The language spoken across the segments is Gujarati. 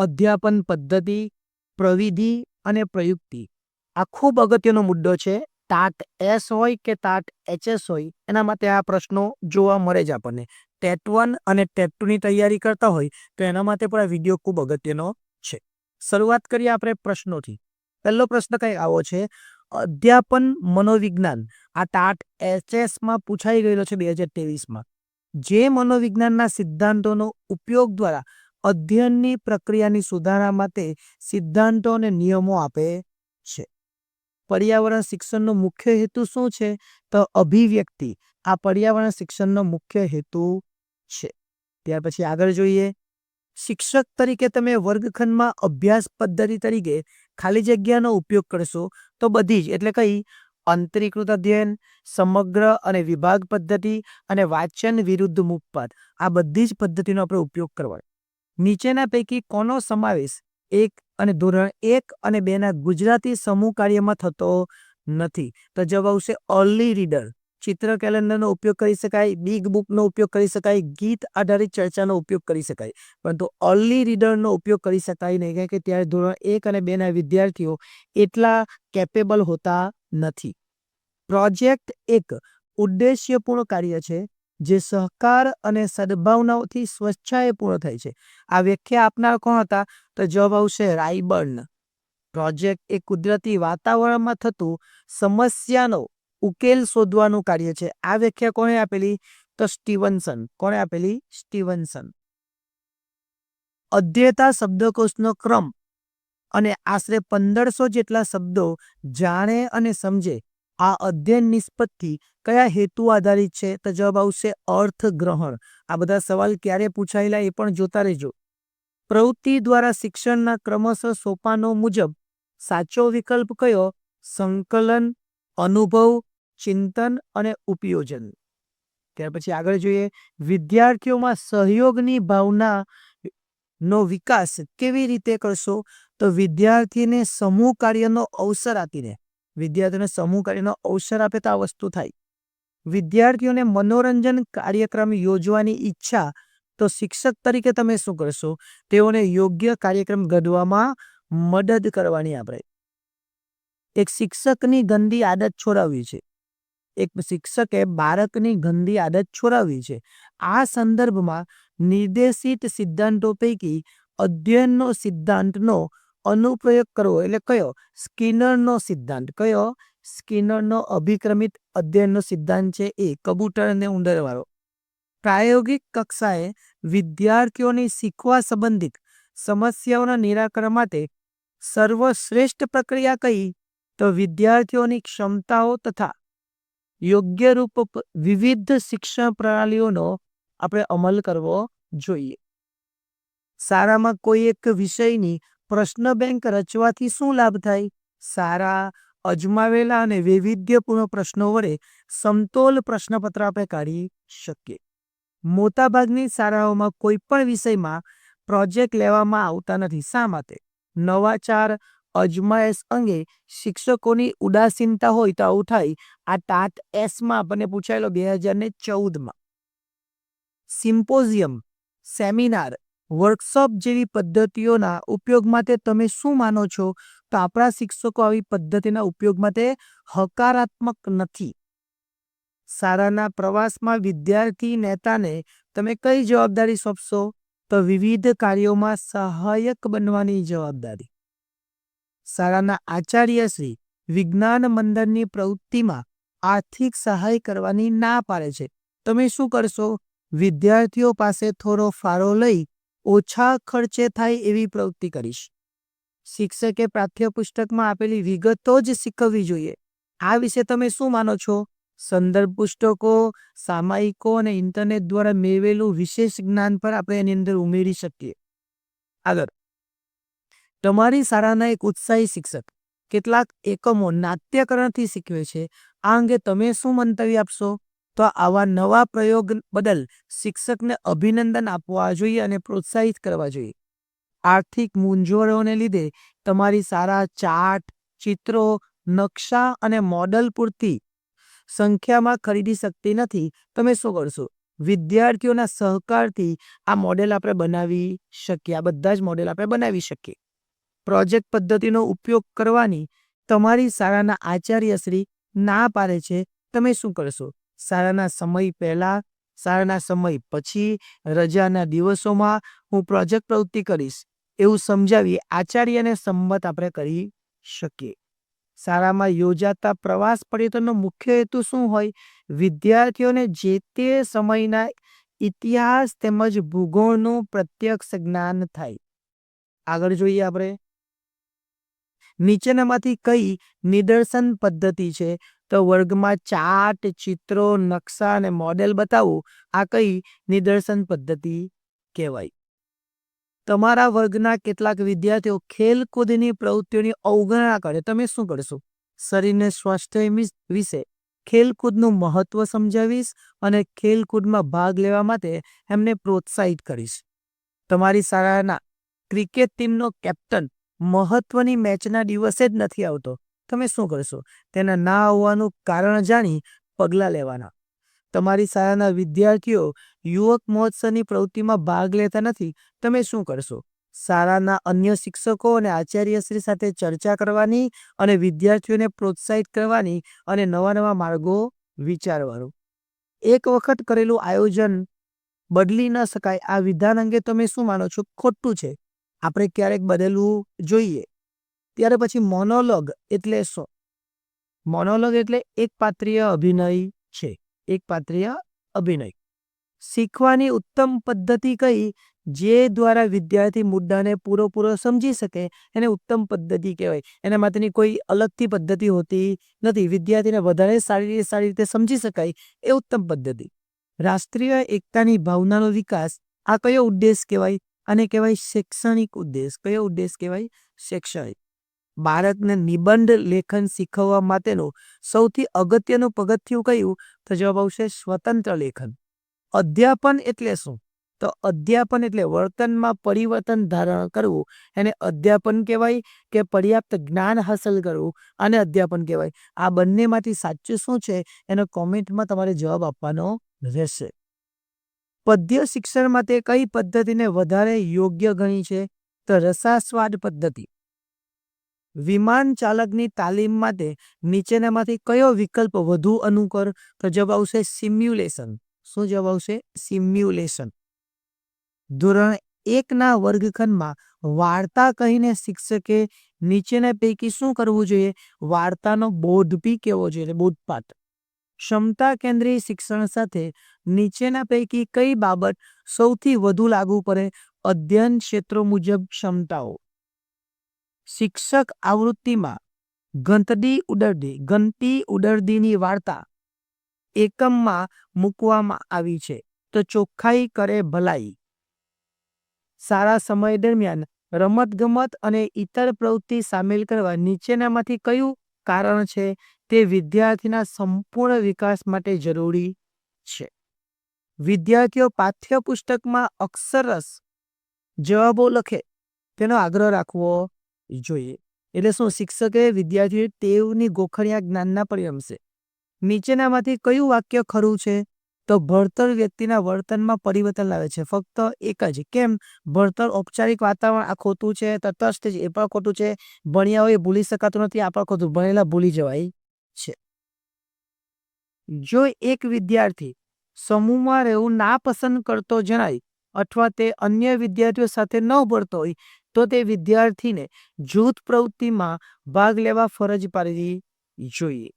અધ્યાપન પદ્ધતિ, પ્રવિધિ અને પ્રયુક્તિ આ ખૂબ અગત્યનો મુદ્દો છે. ટાટ એસ હોય કે ટાટ એચએસ હોય એના માટે આ પ્રશ્નો જોવા મળે જ આપણને. ટેટ 1 અને ટેટ 2 ની તૈયારી કરતા હોય તો એના માટે પણ આ વિડીયો ખૂબ અગત્યનો છે. શરૂઆત કરીએ આપણે પ્રશ્નોથી. પહેલો પ્રશ્ન કંઈ આવો છે, અધ્યાપન મનોવિજ્ઞાન આ ટાટ એચએસમાં પૂછાઈ ગયેલો છે 2023માં. જે મનોવિજ્ઞાનના સિદ્ધાંતોનો ઉપયોગ દ્વારા અધ્યયનની પ્રક્રિયાની સુધારણા માટે સિદ્ધાંતો અને નિયમો આપે છે. પર્યાવરણ શિક્ષણનો મુખ્ય હેતુ શું છે? તો અભિવ્યક્તિ આ પર્યાવરણ શિક્ષણનો મુખ્ય હેતુ છે. ત્યાર પછી આગળ જોઈએ, શિક્ષક તરીકે તમે વર્ગખંડમાં અભ્યાસ પદ્ધતિ તરીકે ખાલી જગ્યાનો ઉપયોગ કરશો તો બધી જ એટલે કઈ અંતરીકૃત અધ્યયન, સમગ્ર અને વિભાગ પદ્ધતિ અને વાંચન વિરુદ્ધ મુખપાઠ આ બધી જ પદ્ધતિનો આપણે ઉપયોગ કરવાનો. નીચેના પૈકી કોનો સમાવેશ અને ધોરણ 1 અને 2 ના ગુજરાતી સમૂહ કાર્યમાં થતો નથી? તો જવાબ આવશે અર્લી રીડર. ચિત્ર કેલેન્ડરનો ઉપયોગ કરી શકાય, બિગ બુકનો ઉપયોગ કરી શકાય, ગીત આધારિત ચર્ચાનો ઉપયોગ કરી શકાય, પરંતુ અર્લી રીડરનો ઉપયોગ કરી શકાય નહીં, કારણ કે ત્યારે ધોરણ 1 અને 2 ના વિદ્યાર્થીઓ એટલા કેપેબલ હોતા નથી. પ્રોજેક્ટ એક ઉદ્દેશ્યપૂર્ણ કાર્ય છે જે સહકાર અને સદભાવનાઓથી સ્વેચ્છાએ પૂર્ણ થાય છે. આ વ્યાખ્યા આપનાર કોણ હતા? તો જવાબ આવશે રાયબર્ન. પ્રોજેક્ટ એ કુદરતી વાતાવરણમાં થતું સમસ્યાનો ઉકેલ શોધવાનું કાર્ય છે. આ વ્યાખ્યા કોણે આપેલી? તો સ્ટીવનસન. કોણે આપેલી? સ્ટીવનસન. અધ્યેતા શબ્દકોશનો ક્રમ અને આશરે 1500 જેટલા શબ્દો જાણે અને સમજે આ અધ્યયન નિષ્પત્તિ કયા હેતુ આધારિત છે? તો જવાબ આવશે અર્થગ્રહણ. આ બધા સવાલ ક્યારે પૂછાયેલા એ પણ જોતા રહેજો. પ્રવૃત્તિ દ્વારા શિક્ષણના ક્રમશઃ સોપાનો મુજબ સાચો વિકલ્પ કયો? સંકલન, અનુભવ, ચિંતન અને ઉપયોજન. ત્યાર પછી આગળ જોઈએ, વિદ્યાર્થીઓમાં સહયોગની ભાવના નો વિકાસ કેવી રીતે કરશો? તો વિદ્યાર્થીને સમૂહ કાર્યનો અવસર આપીને, વિદ્યાર્થીઓને સમૂહ કાર્યનો અવસર આપે તો આ વસ્તુ થાય. વિદ્યાર્થીઓને મનોરંજન કાર્યક્રમ યોજવાની ઈચ્છા તો શિક્ષક તરીકે તમે શું કરશો? તેઓને યોગ્ય કાર્યક્રમ ઘડવામાં મદદ કરવાની. આપણે એક શિક્ષકની ગંદી આદત છોડાવવી છે. એક શિક્ષકે બાળકની ગંદી આદત છોડાવવી છે. આ સંદર્ભમાં નિર્દેશિત સિદ્ધાંતો પૈકી અધ્યયનનો સિદ્ધાંતનો અનુપ્રયોગ કરવો એટલે કયો? સ્કિનરનો સિદ્ધાંત. કયો? સ્કિનરનો અભિક્રમિત અધ્યયનનો સિદ્ધાંત છે એ કબૂતર અને ઉંદરવાળો. પ્રાયોગિક કક્ષાએ વિદ્યાર્થીઓની શીખવા સંબંધિત સમસ્યાઓના નિરાકરણ માટે સર્વશ્રેષ્ઠ પ્રક્રિયા કઈ? તો વિદ્યાર્થીઓની ક્ષમતાઓ તથા યોગ્ય રૂપ વિવિધ શિક્ષણ પ્રણાલીઓનો આપણે અમલ કરવો જોઈએ. શાળામાં કોઈ એક વિષયની પ્રશ્ન બેંક રચવાથી શું લાભ થાય? સારા, અજમાવેલા અને વૈવિધ્યપૂર્ણ પ્રશ્નો વડે સમતોલ પ્રશ્નપત્ર આપણે કાઢી શકીએ. મોટાભાગની શાળાઓમાં કોઈ પણ વિષયમાં પ્રોજેક્ટ લેવામાં આવતા નથી. શા માટે? નવાચાર, અજમાયશ અંગે શિક્ષકોની ઉદાસીનતા હોય તો આવું થાય. આ ટાટ એસમાં આપણને પૂછાયેલો 2014માં. સિમ્પોઝિયમ, સેમિનાર, વર્કશોપ જેવી પદ્ધતિઓના ઉપયોગ માટે તમે શું માનો છો? તો આપણા શિક્ષકો આવી પદ્ધતિના ઉપયોગ માટે હકારાત્મક નથી. શાળાના પ્રવાસમાં વિદ્યાર્થી નેતાને તમે કઈ જવાબદારી સોંપશો? તો વિવિધ કાર્યોમાં સહાયક બનવાની જવાબદારી. શાળાના આચાર્યશ્રી વિજ્ઞાન મંડળની પ્રવૃત્તિમાં આર્થિક સહાય કરવાની ના પાડે છે. તમે શું કરશો? વિદ્યાર્થીઓ પાસે થોડો ફાળો લઈ ઓછા ખર્ચે થાય એવી પ્રવૃત્તિ કરીશ. શિક્ષકે પાઠ્યપુસ્તકમાં આપેલી વિગતો જ શીખવવી જોઈએ. આ વિશે તમે શું માનો છો? સંદર્ભ પુસ્તકો, સામાયિકો અને ઇન્ટરનેટ દ્વારા મેળવેલું વિશેષ જ્ઞાન પર આપણે એની અંદર ઉમેરી શકીએ. આગળ, તમારી શાળાના એક ઉત્સાહી શિક્ષક કેટલાક એકમો નાટ્યકરણથી શીખવે છે. આ અંગે તમે શું મંતવ્ય આપશો? તો આવા નવા પ્રયોગ બદલ શિક્ષકને અભિનંદન આપવા જોઈએ અને પ્રોત્સાહિત કરવા જોઈએ. આર્થિક મૂંઝવણોને લીધે તમારી શાળા ચાર્ટ, ચિત્રો, નકશા અને મોડલ પૂરતી સંખ્યામાં ખરીદી શકતી નથી. તમે શું કરશો? વિદ્યાર્થીઓના સહકારથી આ મોડેલ આપણે બનાવી શકીએ. આ બધા જ મોડેલ આપણે બનાવી શકીએ. પ્રોજેક્ટ પદ્ધતિનો ઉપયોગ કરવાની તમારી શાળાના આચાર્યશ્રી ના પાડે છે, તમે શું કરશો? શાળાના સમય પહેલા, શાળાના સમય પછી, રજાના દિવસોમાં હું પ્રોજેક્ટ પ્રવૃત્તિ કરીશ એવું સમજાવી આચાર્યને સંમત આપણે કરી શકીએ. શાળામાં યોજાતા પ્રવાસ પર્યટનનો મુખ્ય હેતુ શું હોય? વિદ્યાર્થીઓને જે તે સમયના ઇતિહાસ તેમજ ભૂગોળનું પ્રત્યક્ષ જ્ઞાન થાય. આગળ જોઈએ આપણે. નીચેનામાંથી કઈ નિદર્શન પદ્ધતિ છે? તો વર્ગમાં ચાર્ટ, ચિત્રો, નકશા અને મોડેલ બતાવવું આ કઈ નિદર્શન પદ્ધતિ કહેવાય? તમારા વર્ગના કેટલાક વિદ્યાર્થીઓ ખેલકૂદની પ્રવૃત્તિઓની અવગણના કરે, તમે શું કરશો? શરીરને સ્વાસ્થ્ય વિશે ખેલકૂદનું મહત્વ સમજાવીશ અને ખેલકૂદમાં ભાગ લેવા માટે એમને પ્રોત્સાહિત કરીશ. તમારી શાળાના ક્રિકેટ ટીમનો કેપ્ટન મહત્વની મેચના દિવસે જ નથી આવતો, તમે શું કરશો? તેના ના આવવાનું કારણ જાણી પગલાં લેવાના. તમારી શાળાના વિદ્યાર્થીઓ યુવક મહોત્સવની પ્રવૃત્તિમાં ભાગ લેતા નથી, તમે શું કરશો? શાળાના અન્ય શિક્ષકો અને આચાર્યશ્રી સાથે ચર્ચા કરવાની અને વિદ્યાર્થીઓને પ્રોત્સાહિત કરવાની અને નવા નવા માર્ગો વિચારવાનું. એક વખત કરેલું આયોજન બદલી ન શકાય, આ વિધાન અંગે તમે શું માનો છો? ખોટું છે, આપણે ક્યારેક બદલવું જોઈએ. ત્યાર પછી મોનોલોગ એટલે શું? મોનોલોગ એટલે એક પાત્રીય અભિનય છે. એક પાત્રીય અભિનય. શીખવાની ઉત્તમ પદ્ધતિ કઈ? જે દ્વારા વિદ્યાર્થી મુદ્દાને પૂરેપૂરો સમજી શકે એને ઉત્તમ પદ્ધતિ કહેવાય. એના માટેની કોઈ અલગથી પદ્ધતિ હોતી નથી. વિદ્યાર્થીને વધારે સારી રીતે સમજી શકાય એ ઉત્તમ પદ્ધતિ. રાષ્ટ્રીય એકતાની ભાવનાનો વિકાસ આ કયો ઉદ્દેશ કહેવાય? આને કહેવાય શૈક્ષણિક ઉદ્દેશ. કયો ઉદ્દેશ કહેવાય? શૈક્ષણિક. બાળકને નિબંધ લેખન શીખવવા માટેનું સૌથી અગત્યનું પગથિયું કયું? તો જવાબ આવશે સ્વતંત્ર લેખન. અધ્યાપન એટલે શું? તો અધ્યાપન એટલે વર્તનમાં પરિવર્તન ધારણ કરવું, એને અધ્યાપન કહેવાય. કે પર્યાપ્ત જ્ઞાન હાંસલ કરવું, આને અધ્યાપન કહેવાય. આ બંનેમાંથી સાચું શું છે એનો કોમેન્ટમાં તમારે જવાબ આપવાનો રહેશે. પદ્ય શિક્ષણ માટે કઈ પદ્ધતિને વધારે યોગ્ય ગણી છે? તો રસાસ્વાદ પદ્ધતિ. વિમાન ચાલકની તાલીમ માટે નીચેનામાંથી કયો વિકલ્પ વધુ અનુકૂળ? તો જવાબ આવશે સિમ્યુલેશન. શું જવાબ આવશે? સિમ્યુલેશન. ધોરણ 1ના વર્ગખંડમાં વાર્તા કહીને શિક્ષકે નીચેના પૈકી શું કરવું જોઈએ? વાર્તાનો બોધ બી કેવો જોઈએ, બોધપાઠ. ક્ષમતા કેન્દ્રીય શિક્ષણ સાથે નીચેના પૈકી કઈ બાબત સૌથી વધુ લાગુ પડે? અધ્યયન ક્ષેત્રો મુજબ ક્ષમતાઓ. શિક્ષક આવૃત્તિમાં ઘંટી ઉડરડીની વાર્તા એકમમાં મૂકવામાં આવી છે, તો ચોખ્ખાઈ કરે ભલાઈ. સારા સમય દરમિયાન રમતગમત અને ઇતર પ્રવૃત્તિ સામેલ કરવા નીચેનામાંથી કયું કારણ છે તે વિદ્યાર્થીના સંપૂર્ણ વિકાસ માટે જરૂરી છે? વિદ્યાર્થીઓ પાઠ્યપુસ્તકમાં અક્ષરરસ જવાબો લખે તેનો આગ્રહ રાખવો જોઈએ. એટલે શું? શિક્ષકે વિદ્યાર્થીઓ ટેવની ગોખણિયા જ્ઞાનના પરિણમશે. નીચેનામાંથી કયું વાક્ય ખરું છે? તો ભણતર વ્યક્તિના વર્તનમાં પરિવર્તન લાવે છે. ફક્ત એક જ. કેમ? ભણતર ઔપચારિક વાતાવરણ આ ખોટું છે, તટસ્થ છે, એ પણ ખોટું છે. ભણ્યા હોય એ ભૂલી શકાતું નથી, આ પણ ખોટું. ભણેલા ભૂલી જવાય છે. જો એક વિદ્યાર્થી સમૂહમાં રહેવું ના પસંદ કરતો જણાય અથવા તે અન્ય વિદ્યાર્થીઓ સાથે ન ભળતો હોય તો તે વિદ્યાર્થીને જૂથ પ્રવૃત્તિમાં ભાગ લેવા ફરજ પાડવી જોઈએ.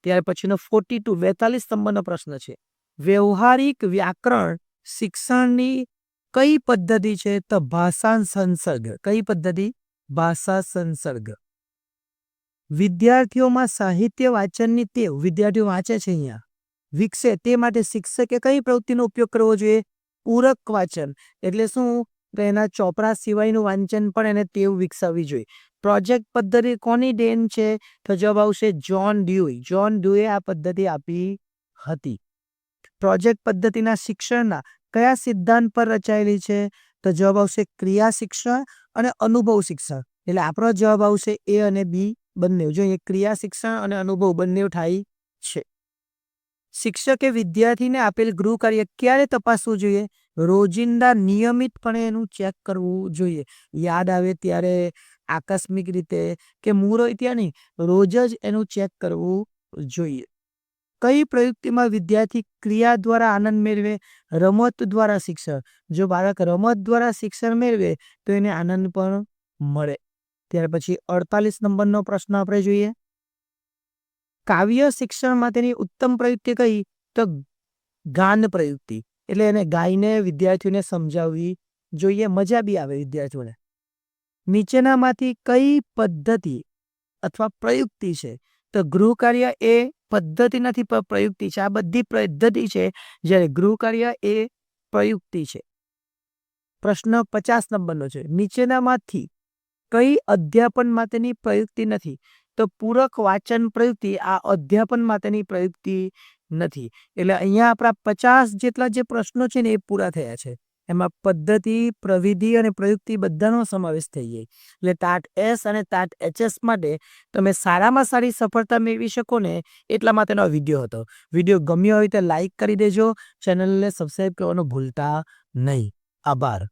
ત્યાર પછીનો 42 નંબરનો પ્રશ્ન છે. વ્યવહારિક વ્યાકરણ શિક્ષણની કઈ પદ્ધતિ છે? તો ભાષા સંસર્ગ. કઈ પદ્ધતિ? ભાષા સંસર્ગ. વિદ્યાર્થીઓમાં સાહિત્ય વાંચનની ટેવ, વિદ્યાર્થીઓ વાંચે છે અહીંયા, વિકસે તે માટે શિક્ષકે કઈ પ્રવૃત્તિનો ઉપયોગ કરવો જોઈએ? પૂરક વાંચન. એટલે શું? તો એના ચોપડા સિવાયનું વાંચન પણ એને ટેવ વિકસાવવી જોઈએ. પ્રોજેક્ટ પદ્ધતિ કોની દેન છે? તો જવાબ આવશે જ્હોન ડ્યુઈ. જ્હોન ડ્યુએ આ પદ્ધતિ આપી હતી. પ્રોજેક્ટ પદ્ધતિના શિક્ષણના કયા સિદ્ધાંત પર રચાયેલી છે? તો જવાબ આવશે ક્રિયા શિક્ષણ અને અનુભવ શિક્ષણ. એટલે આપણો જવાબ આવશે એ અને બી બંને. જો એ ક્રિયા શિક્ષણ અને અનુભવ બંને થાય છે. શિક્ષકે વિદ્યાર્થીને આપેલ ગૃહ કાર્ય ક્યારે તપાસવું જોઈએ? રોજિંદા નિયમિતપણે એનું ચેક કરવું જોઈએ. યાદ આવે ત્યારે, આકસ્મિક રીતે કે મૂડ હોય ત્યાં નહીં, રોજ જ એનું ચેક કરવું જોઈએ. કઈ પ્રયુક્તિમાં વિદ્યાર્થી ક્રિયા દ્વારા આનંદ મેળવે? રમત દ્વારા શિક્ષણ. જો બાળક રમત દ્વારા શિક્ષણ મેળવે તો એને આનંદ પણ મળે. ત્યાર પછી 48 નંબરનો પ્રશ્ન આપણે જોઈએ. કાવ્ય શિક્ષણ માટેની ઉત્તમ પ્રયુક્તિ કઈ? તો ગાન પ્રયુક્તિ. એટલે એને ગાઈને વિદ્યાર્થીઓને સમજાવવી જોઈએ, મજા બી આવે વિદ્યાર્થીઓને. નીચેનામાંથી કઈ પદ્ધતિ અથવા પ્રયુક્તિ છે? તો ગૃહ કાર્ય એ પદ્ધતિ નથી પણ પ્રયુક્તિ છે. આ બધી પદ્ધતિ છે, જ્યારે ગૃહ કાર્ય એ પ્રયુક્તિ છે. પ્રશ્ન 50 નંબરનો છે. નીચેનામાંથી કઈ અધ્યાપન માટેની પ્રયુક્તિ નથી? તો પૂરક વાચન પ્રયુક્તિ આ અધ્યાપન માટેની પ્રયુક્તિ નથી. એટલે અહીંયા આપણા 50 જેટલા જે પ્રશ્નો છે ને એ પૂરા થયા છે. એમાં પદ્ધતિ, પ્રવિધિ અને પ્રયુક્તિ બધાનો સમાવેશ થઈ જાય. એટલે ટાટ એસ અને ટાટ એચએસ માટે તમે સારામાં સારી સફળતા મેળવી શકો ને એટલા માટેનો આ વિડીયો હતો. વિડીયો ગમ્યો હોય તો લાઈક કરી દેજો. ચેનલને સબસ્ક્રાઈબ કરવાનું ભૂલતા નહીં. આભાર.